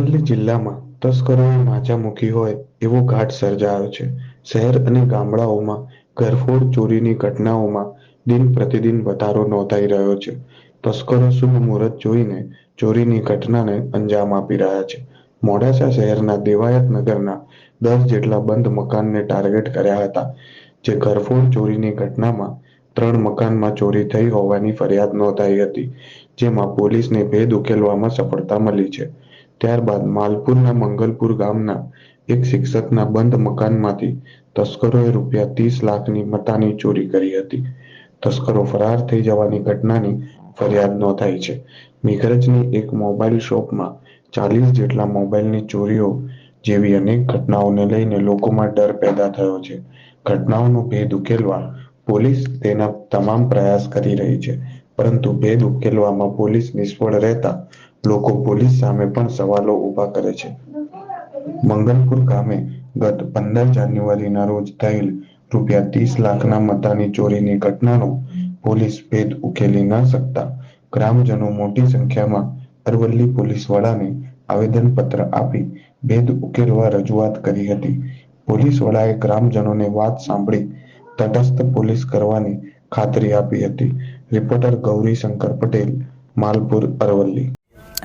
અરવલ્લી જિલ્લામાં તસ્કરોએ માજા મૂકી હોય એવો ઘાટ સર્જાયો છે। શહેર અને ગામડાઓમાં ઘરફોડ ચોરીની ઘટનાઓમાં દિન પ્રતિદિન વધારો નોંધાઈ રહ્યો છે। તસ્કરો શુભ મુહૂર્ત જોઈને ચોરીની ઘટનાને અંજામ આપી રહ્યા છે। મોડાસા શહેરના દેવાયત નગરના 10 જેટલા બંધ મકાનને ટાર્ગેટ કર્યા હતા, જે ઘરફોડ ચોરીની ઘટનામાં 3 મકાનમાં ચોરી થઈ હોવાની ફરિયાદ નોંધાઈ હતી, જેમાં પોલીસને ભેદ ઉકેલવામાં સફળતા મળી છે। ત્યારબાદ માલપુરના મંગલપુર ગામના એક શિક્ષકના બંધ મકાનમાંથી તસ્કરોએ ₹30 લાખની મતાની ચોરી કરી હતી। તસ્કરો ફરાર થઈ જવાની ઘટનાની ફરિયાદ નોંધાઈ છે। મેઘરજની એક મોબાઈલ શોપમાં 40 જેટલા મોબાઈલની ચોરીઓ જેવી અનેક ઘટનાઓને લઈને લોકોમાં ડર પેદા થયો છે। ઘટનાઓનો ભેદ ઉકેલવા પોલીસ તેના તમામ પ્રયાસ કરી રહી છે, પરંતુ ભેદ ઉકેલવામાં પોલીસ નિષ્ફળ રહેતા લોકો પોલીસ સામે પણ સવાલો ઊભા કરે છે। મંગલપુર ગામે ગત 15 જાન્યુઆરીના રોજ થયેલ ₹30 લાખના મતાની ચોરીની ઘટનાનો પોલીસ ભેદ ઉકેલી ન શકતા ગ્રામજનો મોટી સંખ્યામાં અરવલ્લી પોલીસ વડાને આવેદનપત્ર આપી ભેદ ઉકેલવા રજૂઆત કરી હતી। પોલીસ વડાએ ગ્રામજનોને વાત સાંભળી તટસ્થ પોલીસ કરવાની ખાતરી આપી હતી। રિપોર્ટર ગૌરીશંકર પટેલ, માલપુર, અરવલ્લી।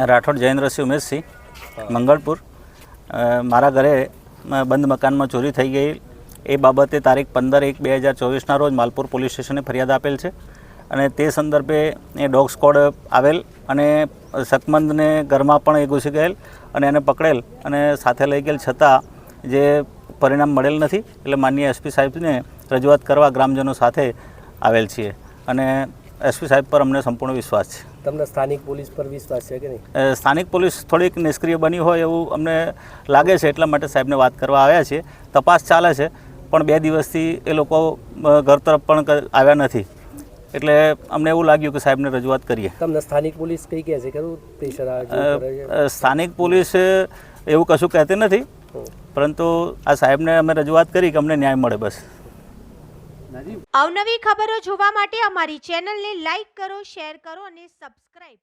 રાઠોડ જયેન્દ્રસિંહ ઉમેશસિંહ, મંગળપુર। મારા ઘરે બંધ મકાનમાં ચોરી થઈ ગઈ એ બાબતે તારીખ 15/1/2024ના રોજ માલપુર પોલીસ સ્ટેશને ફરિયાદ આપેલ છે, અને તે સંદર્ભે એ ડોગ સ્ક્વોડ આવેલ અને શકમંદને ઘરમાં પણ એ ઘૂસી ગયેલ અને એને પકડેલ અને સાથે લઈ ગયેલ, છતાં જે પરિણામ મળેલ નથી। એટલે માનનીય એસપી સાહેબને રજૂઆત કરવા ગ્રામજનો સાથે આવેલ છીએ, અને એસપી સાહેબ પર અમને સંપૂર્ણ વિશ્વાસ છે। તમને સ્થાનિક પોલીસ પર વિશ્વાસ છે કે નહીં? સ્થાનિક પોલીસ થોડીક નિષ્ક્રિય બની હોય એવું અમને લાગે છે, એટલા માટે સાહેબને વાત કરવા આવ્યા છીએ। તપાસ ચાલે છે, પણ 2 દિવસથી એ લોકો ઘર તરફ પણ આવ્યા નથી, એટલે અમને એવું લાગ્યું કે સાહેબને રજૂઆત કરીએ। તમને સ્થાનિક પોલીસ કઈ કહે છે કે પ્રેશર સ્થાનિક પોલીસ એવું કશું કહેતી નથી, પરંતુ આ સાહેબને અમે રજૂઆત કરી કે અમને ન્યાય મળે, બસ। અવનવી ખબરો જોવા માટે અમારી ચેનલને લાઈક કરો, શેર કરો અને સબસ્ક્રાઇબ